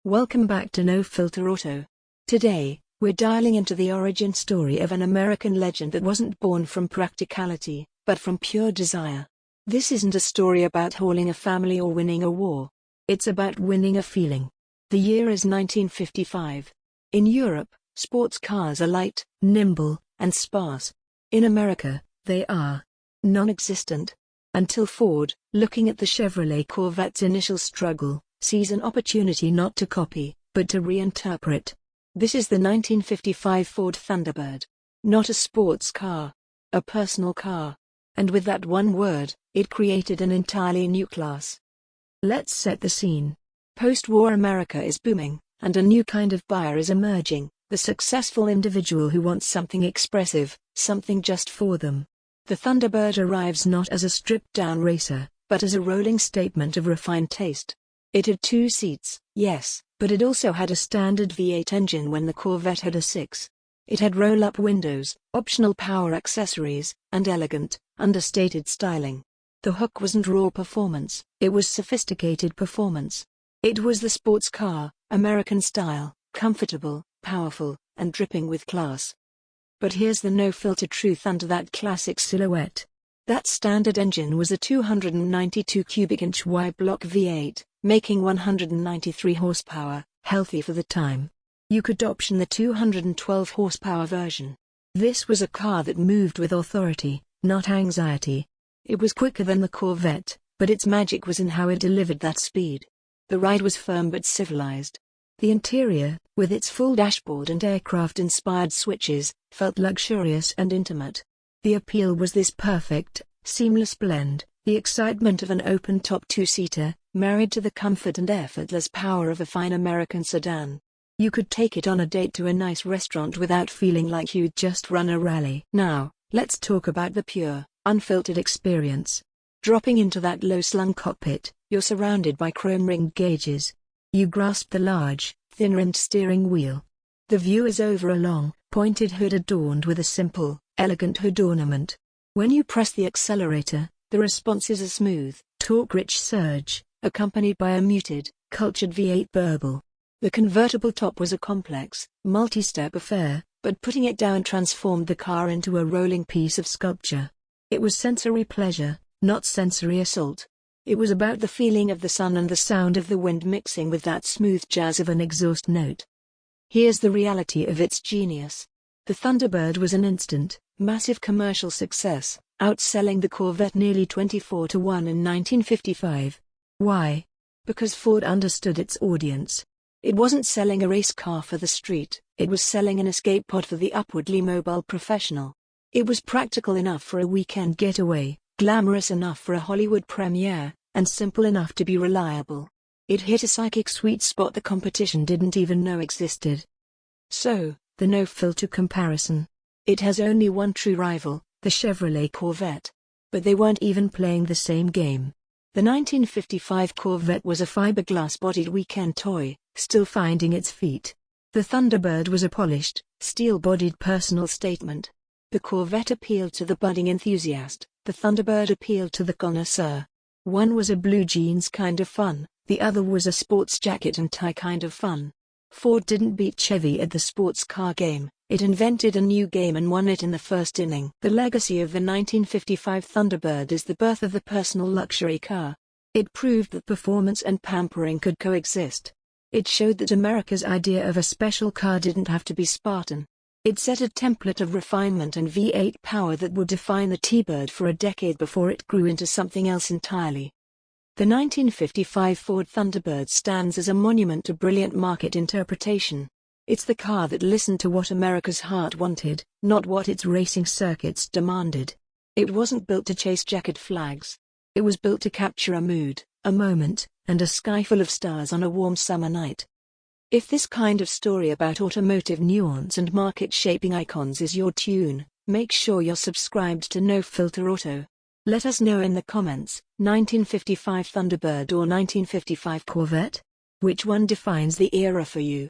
Welcome back to No Filter Auto. Today, we're dialing into the origin story of an American legend that wasn't born from practicality, but from pure desire. This isn't a story about hauling a family or winning a war. It's about winning a feeling. The year is 1955. In Europe, sports cars are light, nimble, and sparse. In America, they are non-existent. Until Ford, looking at the Chevrolet Corvette's initial struggle, sees an opportunity not to copy, but to reinterpret. This is the 1955 Ford Thunderbird. Not a sports car. A personal car. And with that one word, it created an entirely new class. Let's set the scene. Post-war America is booming, and a new kind of buyer is emerging, the successful individual who wants something expressive, something just for them. The Thunderbird arrives not as a stripped-down racer, but as a rolling statement of refined taste. It had 2 seats, yes, but it also had a standard V8 engine when the Corvette had a 6. It had roll-up windows, optional power accessories, and elegant, understated styling. The hook wasn't raw performance, it was sophisticated performance. It was the sports car, American style, comfortable, powerful, and dripping with class. But here's the no-filter truth under that classic silhouette. That standard engine was a 292 cubic inch Y-block V8, making 193 horsepower, healthy for the time. You could option the 212 horsepower version. This was a car that moved with authority, not anxiety. It was quicker than the Corvette, but its magic was in how it delivered that speed. The ride was firm but civilized. The interior, with its full dashboard and aircraft-inspired switches, felt luxurious and intimate. The appeal was this perfect, seamless blend, the excitement of an open-top 2-seater, married to the comfort and effortless power of a fine American sedan. You could take it on a date to a nice restaurant without feeling like you'd just run a rally. Now, let's talk about the pure, unfiltered experience. Dropping into that low-slung cockpit, you're surrounded by chrome-ringed gauges. You grasp the large, thin-rimmed steering wheel. The view is over a long, pointed hood adorned with a simple, elegant hood ornament. When you press the accelerator, the response is a smooth, torque-rich surge, accompanied by a muted, cultured V8 burble. The convertible top was a complex, multi-step affair, but putting it down transformed the car into a rolling piece of sculpture. It was sensory pleasure, not sensory assault. It was about the feeling of the sun and the sound of the wind mixing with that smooth jazz of an exhaust note. Here's the reality of its genius. The Thunderbird was an instant, massive commercial success, outselling the Corvette nearly 24-1 in 1955. Why? Because Ford understood its audience. It wasn't selling a race car for the street, it was selling an escape pod for the upwardly mobile professional. It was practical enough for a weekend getaway, glamorous enough for a Hollywood premiere, and simple enough to be reliable. It hit a psychic sweet spot the competition didn't even know existed. So, the no-filter comparison. It has only one true rival, the Chevrolet Corvette. But they weren't even playing the same game. The 1955 Corvette was a fiberglass-bodied weekend toy, still finding its feet. The Thunderbird was a polished, steel-bodied personal statement. The Corvette appealed to the budding enthusiast, the Thunderbird appealed to the connoisseur. One was a blue jeans kind of fun, the other was a sports jacket and tie kind of fun. Ford didn't beat Chevy at the sports car game, it invented a new game and won it in the first inning. The legacy of the 1955 Thunderbird is the birth of the personal luxury car. It proved that performance and pampering could coexist. It showed that America's idea of a special car didn't have to be Spartan. It set a template of refinement and V8 power that would define the T-Bird for a decade before it grew into something else entirely. The 1955 Ford Thunderbird stands as a monument to brilliant market interpretation. It's the car that listened to what America's heart wanted, not what its racing circuits demanded. It wasn't built to chase checkered flags. It was built to capture a mood, a moment, and a sky full of stars on a warm summer night. If this kind of story about automotive nuance and market-shaping icons is your tune, make sure you're subscribed to No Filter Auto. Let us know in the comments, 1955 Thunderbird or 1955 Corvette? Which one defines the era for you?